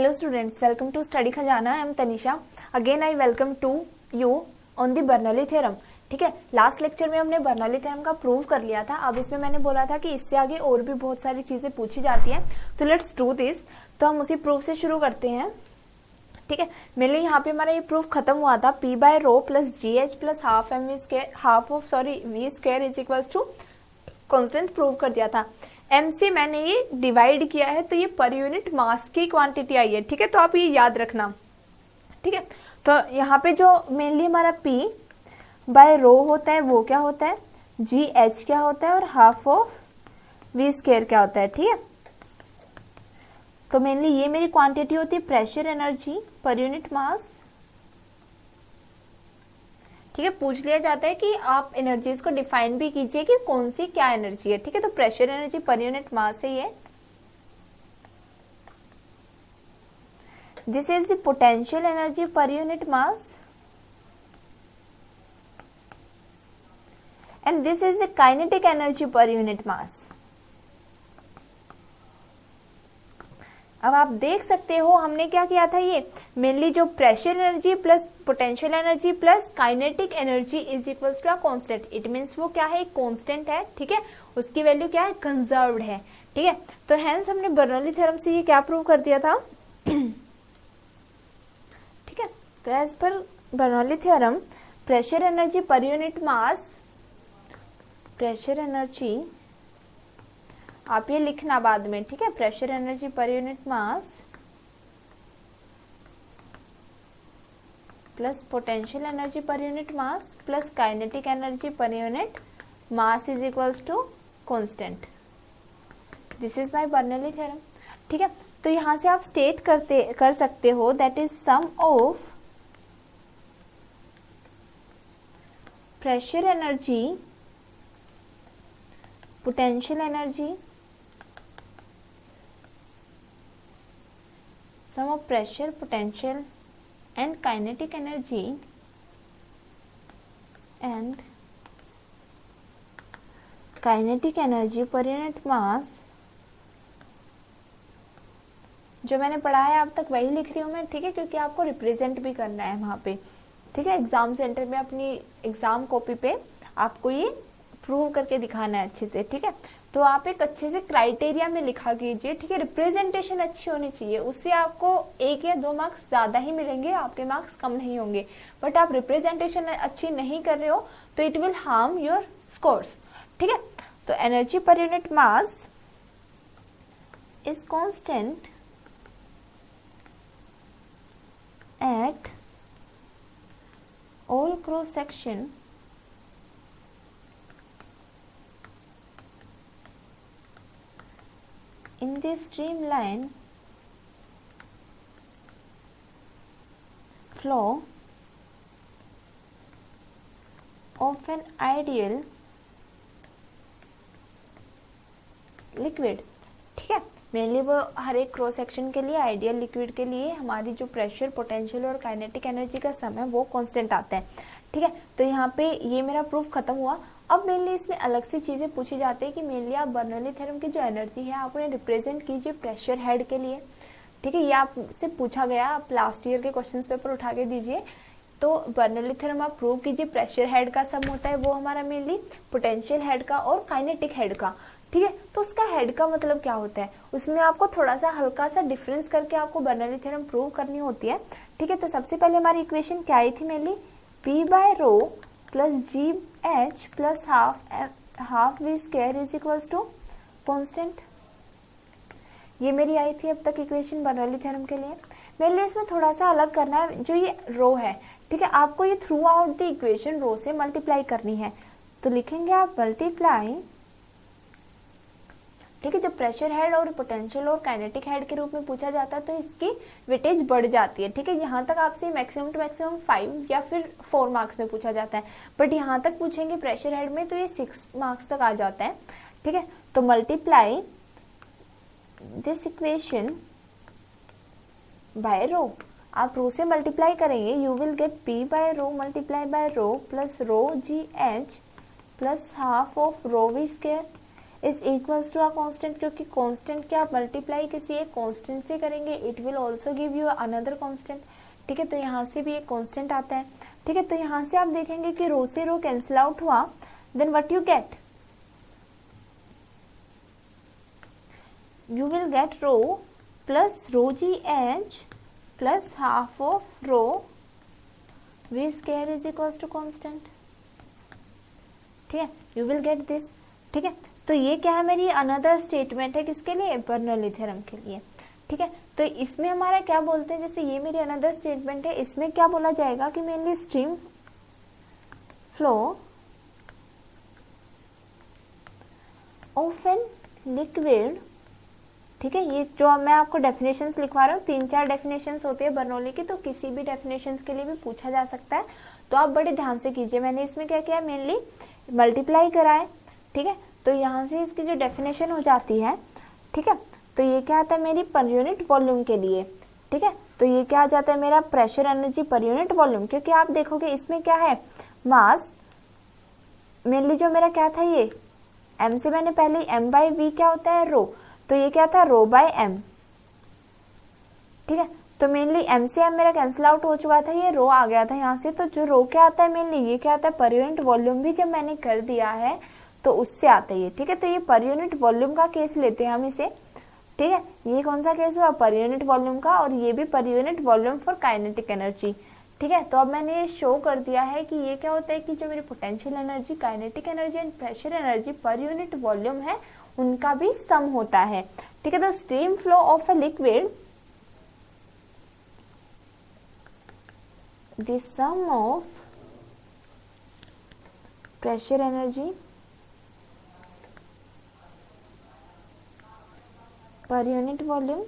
Hello students, welcome to Study Khajana. I am Tanisha. Again I welcome to you on the Bernoulli theorem. ठीक है, last lecture में हमने Bernoulli theorem का prove कर लिया था. अब इसमें मैंने बोला था कि इससे आगे और भी बहुत सारी चीजें पूछी जाती हैं, तो लेट्स डू दिस. तो हम उसी प्रूफ से शुरू करते हैं. ठीक है, मेरे लिए यहाँ पे हमारा ये प्रूफ खत्म हुआ था. P by rho plus g h plus half m v square is equals to constant prove कर दिया था. एम से मैंने ये डिवाइड किया है, तो ये पर यूनिट मास की क्वांटिटी आई है. ठीक है, तो आप ये याद रखना. ठीक है, तो यहाँ पे जो मेनली हमारा P बाय रो होता है वो क्या होता है, जी एच क्या होता है और हाफ ऑफ वी स्क्वायर क्या होता है. ठीक है, तो मेनली ये मेरी क्वांटिटी होती है प्रेशर एनर्जी पर यूनिट मास. ठीक है, पूछ लिया जाता है कि आप एनर्जीज को डिफाइन भी कीजिए कि कौन सी क्या एनर्जी है. ठीक है, तो प्रेशर एनर्जी पर यूनिट मास है ये. This is the potential energy per unit mass and this is the kinetic energy per unit मास. अब आप देख सकते हो हमने क्या किया था, ये मेनली जो pressure energy plus potential energy plus kinetic energy is equals to a constant. It means वो क्या है, एक कांस्टेंट है. ठीक है, उसकी वैल्यू क्या है, कंजर्व्ड है. ठीक है, तो हेंस हमने बर्नौली थ्योरम से ये क्या प्रूव कर दिया था. ठीक है, तो as per Bernoulli theorem pressure energy per unit mass, pressure energy आप ये लिखना बाद में. ठीक है, pressure energy per unit mass plus potential energy per unit mass plus kinetic energy per unit mass is equals to constant. This is my Bernoulli theorem. ठीक है, तो यहां से आप स्टेट कर सकते हो that is sum of pressure energy potential energy sum of pressure, potential and kinetic energy and kinetic energy per unit mass. जो मैंने पढ़ा है अब तक वही लिख रही हूँ मैं. ठीक है, क्योंकि आपको रिप्रेजेंट भी करना है वहां पे. ठीक है, एग्जाम सेंटर में अपनी एग्जाम कॉपी पे आपको ये प्रूव करके दिखाना है अच्छे से. ठीक है, तो आप एक अच्छे से क्राइटेरिया में लिखा कीजिए. ठीक है, रिप्रेजेंटेशन अच्छी होनी चाहिए, उससे आपको 1 या 2 मार्क्स ज्यादा ही मिलेंगे, आपके मार्क्स कम नहीं होंगे. बट आप रिप्रेजेंटेशन अच्छी नहीं कर रहे हो तो it will harm your scores. ठीक है, तो energy per unit mass is constant at all cross section in the streamline flow of an ideal liquid. ठीक है, मेनली वो हर एक क्रॉस सेक्शन के लिए आइडियल लिक्विड के लिए हमारी जो प्रेशर पोटेंशियल और काइनेटिक एनर्जी का सम है वो कांस्टेंट आता है. ठीक है, तो यहाँ पे ये मेरा प्रूफ खत्म हुआ. अब मेनली इसमें अलग से चीजें पूछी जाती है कि मेनली आप बर्नौली थ्योरम की जो एनर्जी है आप उन्हें रिप्रेजेंट कीजिए प्रेशर हेड के लिए. ठीक है, ये आपसे पूछा गया, आप लास्ट ईयर के क्वेश्चन पेपर उठा के दीजिए. तो बर्नौली थ्योरम आप प्रूव कीजिए प्रेशर हेड का सम होता है वो हमारा मेनली पोटेंशियल हेड का और काइनेटिक हेड का. ठीक है, तो उसका हेड का मतलब क्या होता है, उसमें आपको थोड़ा सा हल्का सा डिफरेंस करके आपको बर्नौली थ्योरम प्रूव करनी होती है. ठीक है, तो सबसे पहले हमारी इक्वेशन क्या आई थी, mainly P by rho plus g h plus half v square is equals to constant. ये मेरी आई थी अब तक इक्वेशन बर्नौली थ्योरम के लिए. मेरे लिए इसमें थोड़ा सा अलग करना है, जो ये रो है. ठीक है, आपको ये थ्रू आउट द इक्वेशन रो से मल्टीप्लाई करनी है. तो लिखेंगे आप मल्टीप्लाई. ठीक है, जब प्रेशर हेड और पोटेंशियल और काइनेटिक हेड के रूप में पूछा जाता है तो इसकी वेटेज बढ़ जाती है. ठीक है, यहाँ तक आपसे मैक्सिमम टू मैक्सिमम 5 या फिर 4 मार्क्स में पूछा जाता है, बट यहाँ तक पूछेंगे प्रेशर हेड में तो ये 6 मार्क्स तक आ जाता है. ठीक है, तो multiply this equation by rho. आप रो से मल्टीप्लाई करेंगे, you will get P by rho multiply by rho plus rho g h plus half of rho v square is equals to a constant, क्योंकि constant क्या multiply किसी एक constant से करेंगे it will also give you another constant. ठीक है, तो यहाँ से भी एक कांस्टेंट आता है। ठीक है, तो यहाँ से आप देखेंगे कि रो से रो कैंसिल आउट हुआ, then what you get, you will get rho plus rho g h plus half of rho v square is equals to constant। ठीक है, you will get this। ठीक है, तो ये क्या है, मेरी अनदर स्टेटमेंट है किसके लिए, बर्नौली थ्योरम के लिए। ठीक है, तो इसमें हमारा क्या बोलते हैं, जैसे ये मेरी अनदर स्टेटमेंट है, इसमें क्या बोला जाएगा कि mainly stream flow of an liquid. ठीक है, ये जो मैं आपको डेफिनेशंस लिखवा रहा हूँ 3-4 डेफिनेशंस होती है बर्नौली की, तो किसी भी डेफिनेशंस के लिए भी पूछा जा सकता है, तो आप बड़े ध्यान से कीजिए। मैंने इसमें क्या किया, मेनली मल्टीप्लाई करा है। ठीक है, तो यहाँ से इसकी जो डेफिनेशन हो जाती है, ठीक है, तो ये क्या आता है मेरी पर यूनिट वॉल्यूम के लिए। ठीक है, तो ये क्या आ जाता है मेरा pressure energy per unit volume, क्योंकि आप देखोगे इसमें क्या है, मास मेनली जो मेरा क्या था, ये m से मैंने पहले m बाई वी क्या होता है रो, तो ये क्या था रो बाय m। ठीक है, तो मेनली m से m मेरा कैंसिल आउट हो चुका था, ये रो आ गया था यहाँ से, तो जो रो क्या आता है मेनली ये क्या आता है पर यूनिट वॉल्यूम भी जब मैंने कर दिया है तो उससे आता है ये। ठीक है, तो ये पर यूनिट वॉल्यूम का केस लेते हैं हम इसे। ठीक है, ये कौन सा केस हुआ, पर यूनिट वॉल्यूम का, और ये भी पर unit volume for kinetic energy. ठीक है, तो अब मैंने ये शो कर दिया है कि ये क्या होता है कि जो मेरी potential energy, kinetic energy and pressure energy per unit volume है उनका भी सम होता है। ठीक है, तो stream flow of a liquid, the sum of pressure energy per unit volume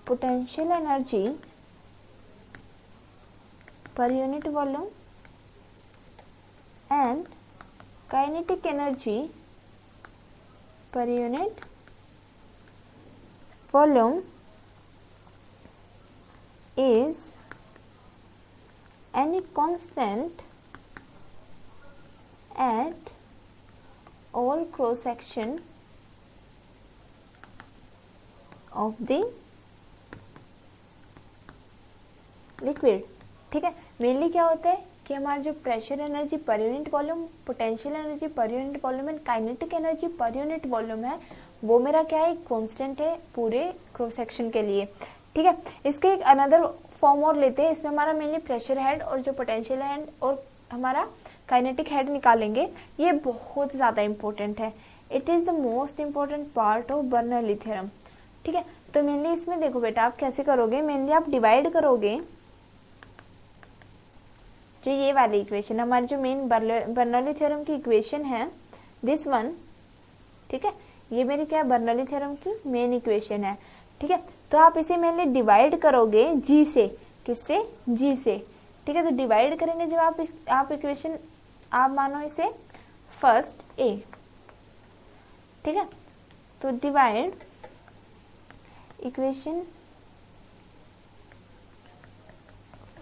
potential energy per unit volume and kinetic energy per unit volume is any constant at all cross section of the liquid. ठीक है, mainly क्या होता है कि हमारा जो pressure energy per unit volume, potential energy per unit volume and kinetic energy per unit volume है, वो मेरा क्या है कांस्टेंट है पूरे क्रॉस सेक्शन के लिए। ठीक है, इसके एक अनदर फॉर्म और लेते हैं, इसमें हमारा मेनली प्रेशर हेड और जो पोटेंशियल हेड और हमारा काइनेटिक हेड निकालेंगे। ये बहुत ज़्यादा इंपॉर्टेंट है, it is the most important part of Bernoulli theorem. ठीक है, तो मेनली इसमें देखो बेटा आप कैसे करोगे, मेनली आप डिवाइड करोगे जो ये वाली इक्वेशन, हमारी जो मेन बर्नौली थ्योरम की इक्वेशन है दिस वन। ठीक है, ये मेरी क्या है बर्नौली थ्योरम की मेन इक्वेशन है। ठीक है, तो आप इसे मेनली डिवाइड करोगे जी से, किससे, जी से। ठीक है, तो डिवाइड करेंगे जब आप इक्वेशन आप मानो इसे फर्स्ट ए। ठीक है, तो divide equation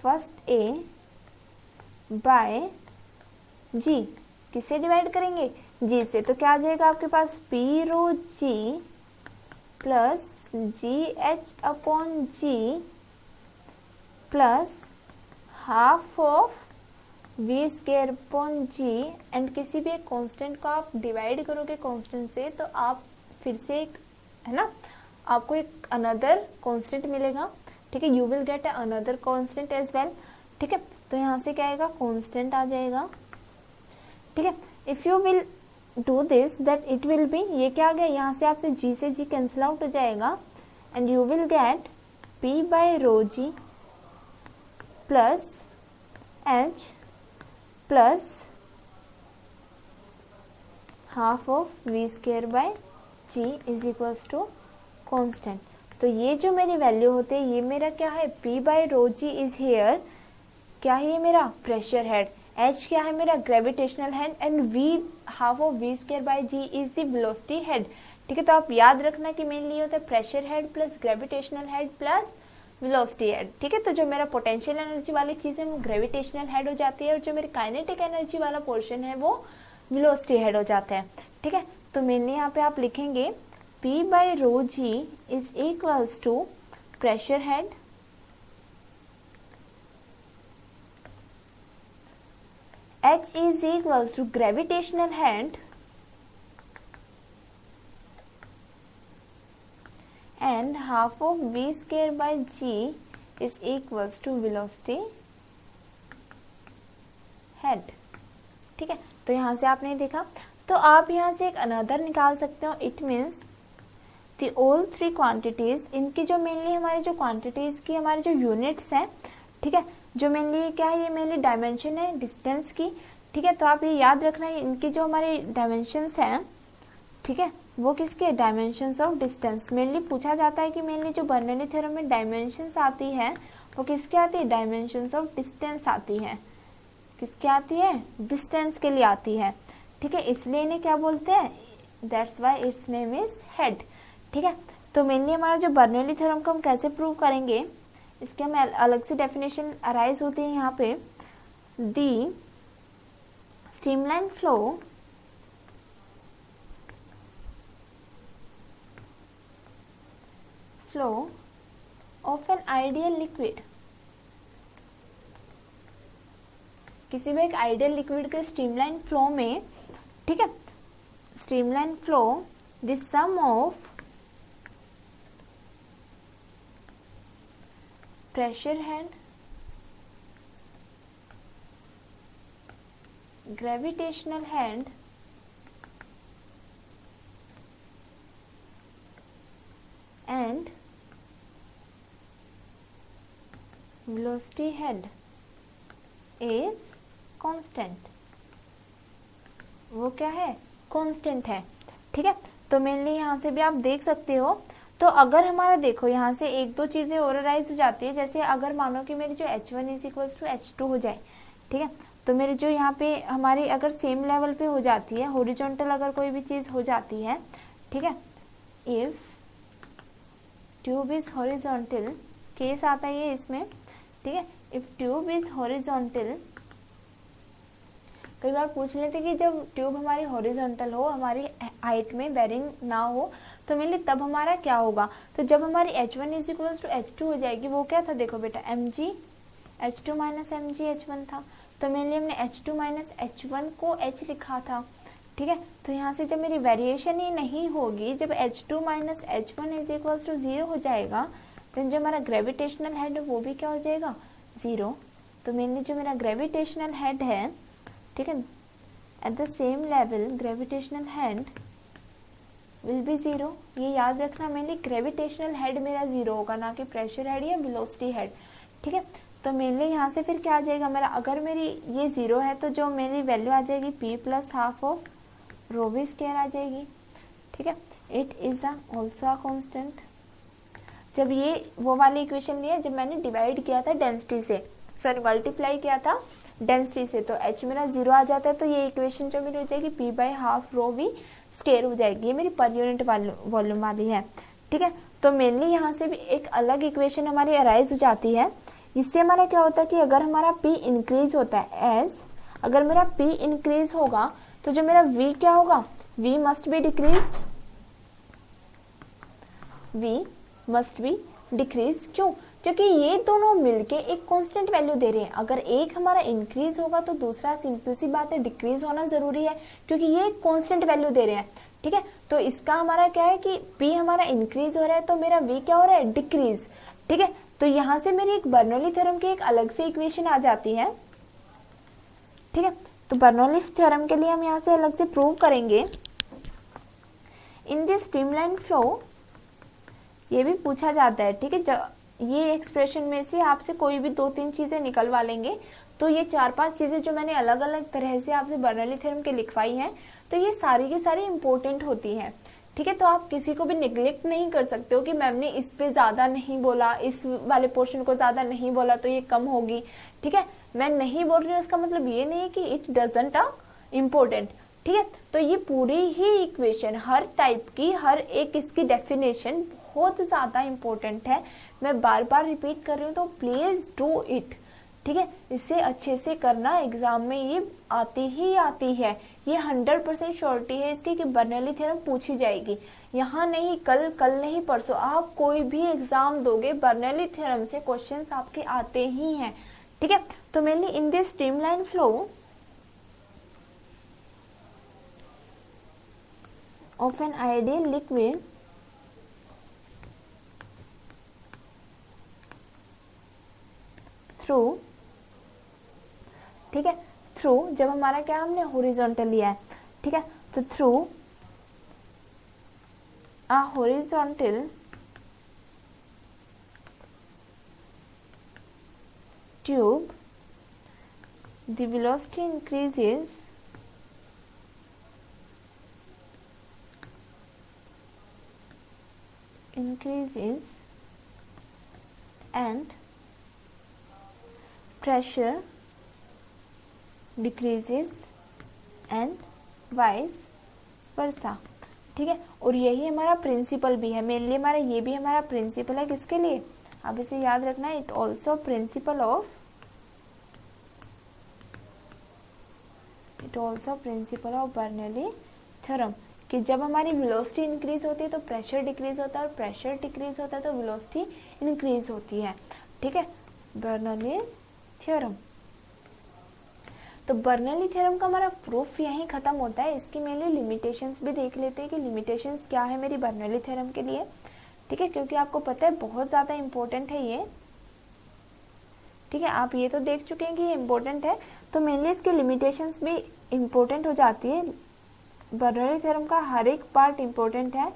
first A bye जी, किससे डिवाइड करेंगे, जी से, तो क्या आ जाएगा आपके पास P rho g plus g h upon g plus half of v square upon g, and किसी भी एक कांस्टेंट को आप डिवाइड करोगे कांस्टेंट से तो आप फिर से एक है ना, आपको एक अनदर कांस्टेंट मिलेगा। ठीक है, you will get another constant as well. ठीक है, तो यहाँ से क्या आएगा कांस्टेंट आ जाएगा। ठीक है, if you will do this that it will be, ये क्या आ गया, यहाँ से आपसे जी से जी कैंसिल आउट हो जाएगा and you will get P by rho g plus h plus half of v square by g is equals to constant. तो ये जो मेरी वैल्यू होते हैं ये मेरा क्या है, P by rho g is here, क्या है ये मेरा प्रेशर हेड, एच क्या है मेरा gravitational head and v half of v square by g is the velocity head. ठीक है, तो आप याद रखना कि मेनली होता है pressure head plus gravitational head plus velocity head. ठीक है, तो जो मेरा पोटेंशियल एनर्जी वाली चीज है वो ग्रेविटेशनल हेड हो जाती है, और जो मेरी काइनेटिक एनर्जी वाला पोर्शन है वो वेलोसिटी हेड हो जाता है। ठीक है, तो मेनली यहाँ पे आप लिखेंगे P by rho g is equals to pressure head H is equals to gravitational head and half of v square by g is equals to velocity head। ठीक है, तो यहाँ से आपने देखा, तो आप यहाँ से एक अनदर निकाल सकते हो। It means the all three quantities, इनकी जो मेनली हमारी जो क्वांटिटीज की हमारे जो यूनिट्स हैं, ठीक है, जो मेनली क्या है, ये मेनली डायमेंशन है डिस्टेंस की। ठीक है, तो आप ये याद रखना है, इनकी जो हमारी डायमेंशंस हैं, ठीक है, वो किसके, डायमेंशंस ऑफ डिस्टेंस। मेनली पूछा जाता है कि मेनली जो बर्नौली थ्योरम में डायमेंशंस आती है वो किसके आती है, डायमेंशंस ऑफ डिस्टेंस आती है। किसके आती है, डिस्टेंस के लिए आती है। ठीक है, इसलिए इन्हें क्या बोलते हैं, that's why it's name is head. ठीक है, तो मेनली हमारा जो बर्नौली थ्योरम को हम कैसे प्रूव करेंगे, इसके हमें अलग से डेफिनेशन अराइज होती है यहाँ पे। The streamline flow of an ideal liquid, किसी भी एक आइडियल लिक्विड के स्ट्रीमलाइन फ्लो में, ठीक है, streamline flow the sum of pressure head, gravitational head and velocity head is constant. वो क्या है, कांस्टेंट है। ठीक है, तो मेनली यहाँ से भी आप देख सकते हो। तो अगर हमारा देखो यहाँ से एक दो चीजें और अराइज हो जाती है, जैसे अगर मानो कि मेरी जो H1 is equals to H2 हो जाए, ठीक है, तो मेरी जो यहाँ पे हमारी अगर सेम लेवल पे हो जाती है, हॉरिजॉन्टल अगर कोई भी चीज हो जाती है, ठीक है, if tube is horizontal, case आता है ये इसमें, ठीक है, इफ ट्यूब इज हॉरिजॉन्टल, कई बार पूछ लेते कि जब ट्यूब हमारी हॉरिजॉन्टल हो, हमारी हाइट में बेरिंग ना हो, तो मेनली तब हमारा क्या होगा, तो जब हमारी H1 is equals to H2 हो जाएगी, वो क्या था, देखो बेटा mg H2 minus mg H1 था, तो मेनली हमने H2 माइनस H1 को H लिखा था। ठीक है, तो यहाँ से जब मेरी वेरिएशन ही नहीं होगी, जब H2 minus H1 is equals to 0 हो जाएगा, देन जो हमारा ग्रेविटेशनल हेड है वो भी क्या हो जाएगा, 0। तो मेनली जो मेरा ग्रेविटेशनल हेड है, ठीक है, at the same level gravitational head will be 0। ये याद रखना, मेनली ग्रेविटेशनल हेड मेरा 0 होगा, ना कि प्रेशर हेड या वेलोसिटी हेड। ठीक है, तो मेनली यहाँ से फिर क्या आ जाएगा मेरा, अगर मेरी ये 0 है तो जो मेरी वैल्यू आ जाएगी P plus half of rho v square आ जाएगी। ठीक है, it is also a constant. जब ये वो वाली इक्वेशन ली है, जब मैंने डिवाइड किया था डेंसिटी से, सॉरी मल्टीप्लाई किया था डेंसिटी से, तो H मेरा 0 आ जाता है, तो ये इक्वेशन जो मेरी हो जाएगी P by half rho v square हो जाएगी। ये मेरी पर यूनिट वॉल्यूम वाली है। ठीक है, तो मेनली यहाँ से भी एक अलग इक्वेशन हमारी अराइज हो जाती है। इससे हमारा क्या होता है कि अगर हमारा P इंक्रीज होता है, अगर मेरा P इंक्रीज होगा तो जो मेरा V क्या होगा, V must be decrease, V must be decrease. क्यों, क्योंकि ये दोनों मिलके एक कांस्टेंट वैल्यू दे रहे हैं। अगर एक हमारा इंक्रीज होगा तो दूसरा सिंपल सी बात है डिक्रीज होना जरूरी है, क्योंकि ये एक कांस्टेंट वैल्यू दे रहे हैं। ठीक है, तो इसका हमारा क्या है कि P हमारा इंक्रीज हो रहा है तो मेरा V क्या हो रहा है, डिक्रीज। ठीक है, तो यहाँ से मेरी एक बर्नौली थ्योरम की एक अलग से इक्वेशन आ जाती है। ठीक है, तो बर्नौली थ्योरम के लिए हम यहाँ से अलग से प्रूव करेंगे। इन दिस स्ट्रीमलाइन फ्लो, ये भी पूछा जाता है। ठीक है, ये एक्सप्रेशन में से आपसे कोई भी 2-3 चीजें निकलवा लेंगे, तो ये 4-5 चीजें जो मैंने अलग अलग तरह से आपसे बर्नौली थ्योरम के लिखवाई हैं, तो ये सारी की सारी इंपॉर्टेंट होती हैं। ठीक है, तो आप किसी को भी निग्लेक्ट नहीं कर सकते हो कि मैम ने इस पे ज्यादा नहीं बोला, इस वाले पोर्शन को ज्यादा नहीं बोला तो ये कम होगी। ठीक है, मैं नहीं बोल रही हूँ इसका मतलब ये नहीं है कि इट डजंट आ इम्पोर्टेंट। ठीक है, तो ये पूरी ही इक्वेशन हर टाइप की, हर एक इसकी डेफिनेशन बहुत ज्यादा इम्पोर्टेंट है। मैं बार बार रिपीट कर रही हूँ, तो प्लीज डू इट, ठीक है। इसे अच्छे से करना, एग्जाम में ये आती ही आती है, ये 100% श्योरिटी है इसकी कि बर्नौली थ्योरम पूछी जाएगी। यहाँ नहीं, कल नहीं, परसों आप कोई भी एग्जाम दोगे, बर्नौली थ्योरम से क्वेश्चंस आपके आते ही हैं, ठीक है। तो mainly in this streamline flow of an ideal liquid through, ठीक है, थ्रू जब हमारा क्या हमने हॉरिजॉन्टल लिया है, ठीक है, तो through a horizontal tube the velocity increases and pressure decreases and vice versa, ठीक है। और यही हमारा प्रिंसिपल भी है, मेनली हमारा ये भी हमारा प्रिंसिपल है, किसके लिए, आप इसे याद रखना, it also principle of Bernoulli theorem, कि जब हमारी वेलोसिटी इंक्रीज होती है तो प्रेशर डिक्रीज होता है, और प्रेशर डिक्रीज होता है तो वेलोसिटी इंक्रीज होती है, ठीक है, बर्नौली थ्योरम। तो बर्नौली थ्योरम का हमारा प्रूफ यहीं खत्म होता है। इसकी मेनली लिमिटेशंस भी देख लेते हैं कि लिमिटेशंस क्या है मेरी बर्नौली थ्योरम के लिए, ठीक है, क्योंकि आपको पता है बहुत ज़्यादा इंपॉर्टेंट है ये, ठीक है। आप ये तो देख चुके हैं कि ये इम्पोर्टेंट है, तो मेनली इसकी लिमिटेशंस भी इम्पोर्टेंट हो जाती है। बर्नौली थ्योरम का हर एक पार्ट इम्पोर्टेंट है,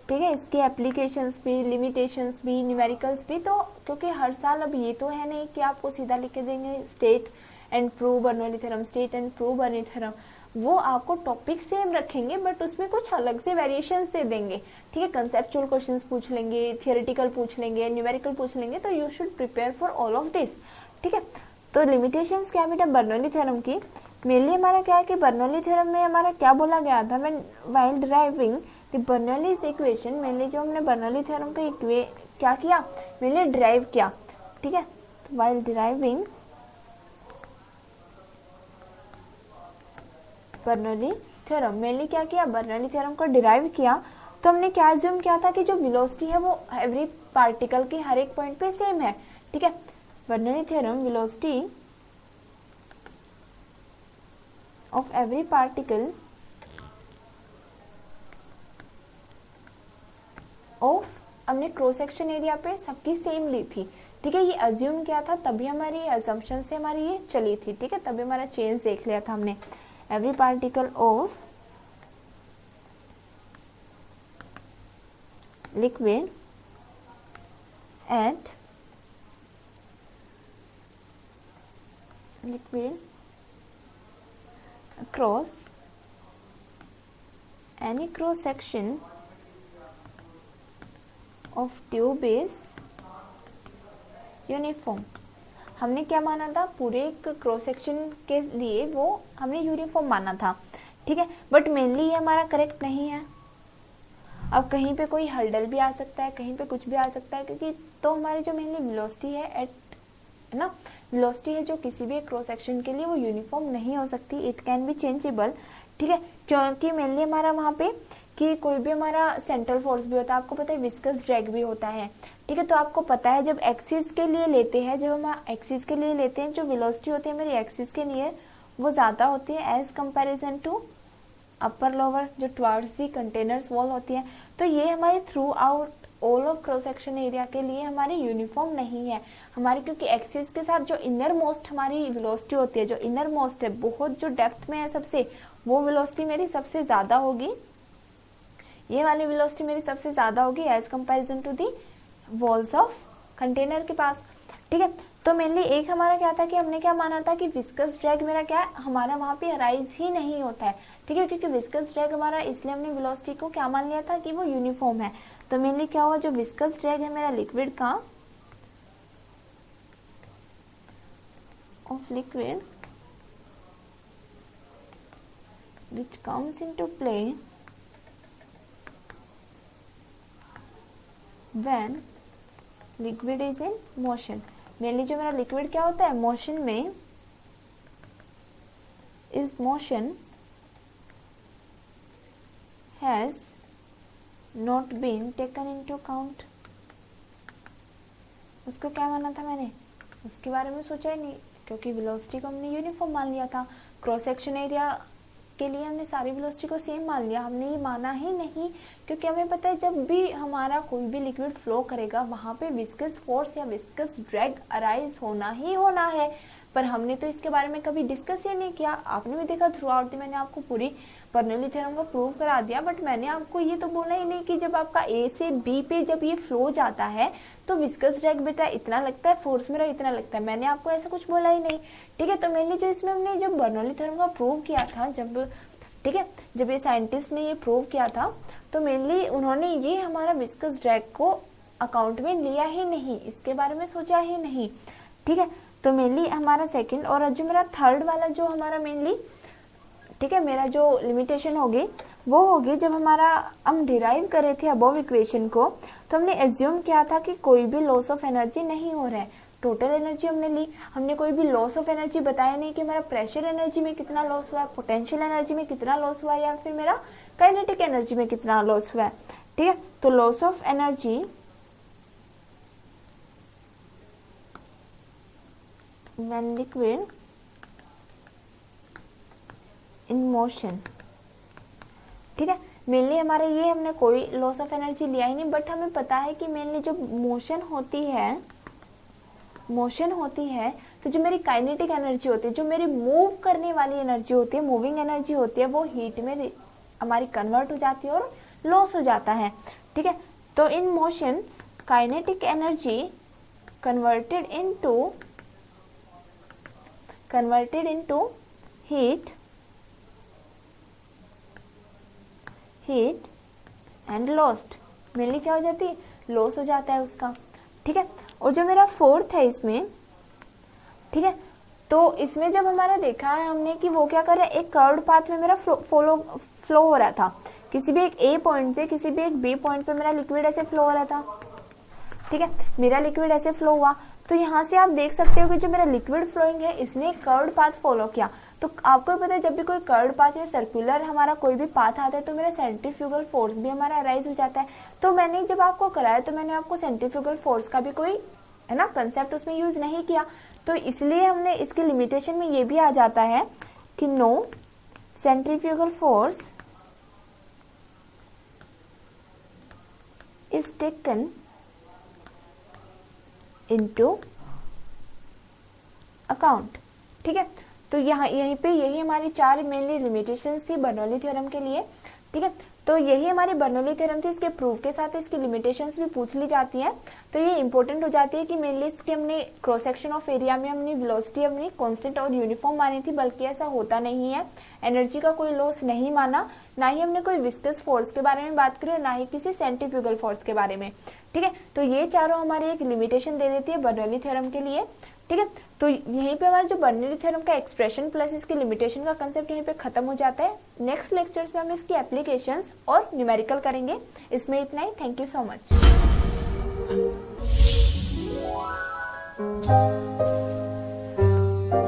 ठीक है, इसकी एप्लीकेशंस भी, लिमिटेशंस भी, न्यूमेरिकल्स भी। तो क्योंकि हर साल अब ये तो है नहीं कि आपको सीधा लिख के देंगे state and prove Bernoulli theorem, state and prove Bernoulli theorem, वो आपको टॉपिक सेम रखेंगे बट उसमें कुछ अलग से वेरिएशंस दे देंगे, ठीक है। कंसेप्चुअल क्वेश्चंस पूछ लेंगे, थियोरेटिकल पूछ लेंगे, न्यूमेरिकल पूछ लेंगे, तो you should prepare for all of this, ठीक है। तो लिमिटेशंस क्या बेटा बर्नौली थ्योरम की, मेनली हमारा क्या है कि बर्नौली थ्योरम में हमारा क्या बोला गया था, when while deriving the Bernoulli's equation, mainly जो हमने बर्नौली थ्योरम का क्या किया, मेनली डिराइव किया, ठीक है। तो while deriving Bernoulli theorem, mainly क्या किया, बर्नौली थ्योरम को डिराइव किया, तो हमने क्या अज्यूम किया था कि जो वेलोसिटी है वो एवरी पार्टिकल के हर एक पॉइंट पे सेम है, ठीक है। Bernoulli theorem velocity of every particle of, हमने क्रॉस सेक्शन एरिया पे सबकी सेम ली थी, ठीक है। ये अज्यूम किया था, तभी हमारी अजम्पशन से हमारी ये चली थी, ठीक है, तभी हमारा चेंज देख लिया था हमने। Every particle of liquid at liquid across any cross section of tube is uniform, हमने क्या माना था, पूरे एक क्रॉस सेक्शन के लिए वो हमने यूनिफॉर्म माना था, ठीक है। बट मेनली ये हमारा करेक्ट नहीं है, अब कहीं पे कोई हर्डल भी आ सकता है, कहीं पे कुछ भी आ सकता है, क्योंकि तो हमारी जो मेनली वेलोसिटी है है ना, वेलोसिटी है जो किसी भी क्रॉस सेक्शन के लिए वो यूनिफॉर्म नहीं हो सकती, इट कैन बी चेंजेबल, ठीक है। क्योंकि मेनली हमारा वहाँ पे कि कोई भी हमारा सेंट्रल फोर्स भी होता है, आपको पता है विस्कस ड्रैग भी होता है, ठीक है। तो आपको पता है जब एक्सिस के लिए लेते हैं, जब हम एक्सिस के लिए लेते हैं, जो वेलोसिटी होती है मेरी एक्सिस के लिए वो ज्यादा होती है as comparison to upper lower जो टुवर्ड्स दी कंटेनर्स वॉल होती है। तो ये हमारे throughout all of cross section area के लिए हमारी यूनिफॉर्म नहीं है हमारी, क्योंकि एक्सिस के साथ जो इनर मोस्ट हमारी वेलोसिटी होती है, जो इनर मोस्ट है, बहुत जो डेप्थ में है सबसे, वो वेलोसिटी मेरी सबसे ज्यादा होगी, ये वाली वेलोसिटी मेरी सबसे ज्यादा होगी as comparison to the walls of container के पास, ठीक है। तो मेनली एक हमारा क्या था कि हमने क्या माना था कि विस्कस ड्रैग मेरा क्या है, हमारा वहां पे अराइज ही नहीं होता है, ठीक है, क्योंकि विस्कस ड्रैग हमारा, इसलिए हमने वेलोसिटी को क्या मान लिया था कि वो यूनिफॉर्म है। तो मेनली क्या हुआ, जो विस्कस ड्रैग है मेरा लिक्विड का, of liquid which comes into play when liquid is in motion. Mainly जो मेरा लिक्विड क्या होता है, मोशन में, is motion has not been taken into account. उसको क्या माना था मैंने, उसके बारे में सोचा ही नहीं, क्योंकि वेलोसिटी को हमने यूनिफॉर्म मान लिया था। क्रॉस सेक्शन एरिया के लिए हमने सारी वेलोसिटी को सेम मान लिया, हमने ये माना ही नहीं, क्योंकि हमें पता है जब भी हमारा कोई भी लिक्विड फ्लो करेगा वहां पे विस्कस फोर्स या विस्कस ड्रैग अराइज होना ही होना है। पर हमने तो इसके बारे में कभी डिस्कस ही नहीं किया। आपने भी देखा थ्रू आउट मैंने आपको पूरी बर्नौली थ्योरम को प्रूव करा दिया, बट मैंने आपको ये तो बोला ही नहीं कि जब आपका ए से बी पे जब ये फ्लो जाता है तो विस्कस ड्रैग बेटा इतना लगता है, फोर्स मेरा इतना लगता है। मैंने आपको ऐसा कुछ बोला ही नहीं, ठीक है। तो मैंने जो इसमें हमने जब बर्नौली थ्योरम का प्रूव किया था, जब ठीक है, जब ये साइंटिस्ट ने ये प्रूव किया था तो मेनली उन्होंने ये हमारा विस्कस ड्रैग को अकाउंट में लिया ही नहीं, इसके बारे में सोचा ही नहीं, ठीक है। तो मेनली हमारा सेकंड और जो मेरा थर्ड वाला जो हमारा मेनली, ठीक है, मेरा जो लिमिटेशन होगी वो होगी जब हमारा हम डिराइव कर रहे थे अबव इक्वेशन को, तो हमने एज्यूम किया था कि कोई भी लॉस ऑफ एनर्जी नहीं हो रहा है। टोटल एनर्जी हमने ली, हमने कोई भी लॉस ऑफ एनर्जी बताया नहीं कि मेरा प्रेशर एनर्जी में कितना लॉस हुआ है, पोटेंशियल एनर्जी में कितना लॉस हुआ है, या फिर मेरा काइनेटिक एनर्जी में कितना लॉस हुआ है, ठीक है। तो loss of energy when liquid in motion, ठीक है। मेनली हमारे ये हमने कोई लॉस ऑफ एनर्जी लिया ही नहीं, बट हमें पता है कि मेनली जब मोशन होती है तो जो मेरी काइनेटिक एनर्जी होती है, जो मेरी मूव करने वाली एनर्जी होती है, मूविंग एनर्जी होती है, वो हीट में हमारी कन्वर्ट हो जाती है और लॉस हो जाता है, ठीक है। तो in motion kinetic energy converted into heat and lost, mainly क्या हो जाती है, लॉस हो जाता है उसका, ठीक है। और जो मेरा फोर्थ है इसमें, ठीक है, तो इसमें जब हमारा देखा है हमने कि वो क्या कर रहा है, एक कर्व्ड पाथ में मेरा फ्लो हो रहा था, किसी भी एक ए पॉइंट से किसी भी एक बी पॉइंट पे मेरा लिक्विड ऐसे फ्लो हो रहा था, ठीक है, मेरा लिक्विड ऐसे फ्लो हुआ। तो यहाँ से आप देख सकते हो कि जो मेरा लिक्विड फ्लोइंग है इसने कर्व्ड पाथ फॉलो किया। तो आपको पता है जब भी कोई कर्व्ड पाथ या सर्कुलर हमारा कोई भी पाथ आता है तो मेरा सेंट्रीफ्यूगल फोर्स भी हमारा अराइज हो जाता है। तो मैंने जब आपको कराया तो मैंने आपको सेंट्रीफ्यूगल फोर्स का भी कोई है ना कंसेप्ट उसमें यूज नहीं किया, तो इसलिए हमने इसके लिमिटेशन में ये भी आ जाता है कि no centrifugal force is taken into account, ठीक है। तो यहाँ यहीं पे यही हमारी चार मेनली लिमिटेशंस थी बर्नौली थ्योरम के लिए, ठीक है। तो यही हमारी बर्नौली थ्योरम थी, इसके प्रूफ के साथ इसकी लिमिटेशंस भी पूछ ली जाती हैं। तो ये इंपॉर्टेंट हो जाती है कि मेनली इसके हमने क्रॉस सेक्शन ऑफ एरिया में हमने वेलोसिटी अपनी कांस्टेंट और यूनिफॉर्म मानी थी, बल्कि ऐसा होता नहीं है, एनर्जी का कोई लॉस नहीं माना, ना ही हमने कोई विस्कस फोर्स के बारे में बात करी और ना ही किसी सेंट्रीफ्यूगल फोर्स के बारे में, ठीक है। तो ये चारों हमारी एक लिमिटेशन दे देती है बर्नौली थ्योरम के लिए, ठीक है। तो यहीं पे हमारा जो बर्नौली थ्योरम का एक्सप्रेशन प्लस इसकी लिमिटेशन का कंसेप्ट यहीं पे खत्म हो जाता है। नेक्स्ट लेक्चर्स में हम इसकी एप्लीकेशंस और न्यूमेरिकल करेंगे। इसमें इतना ही, थैंक यू सो मच।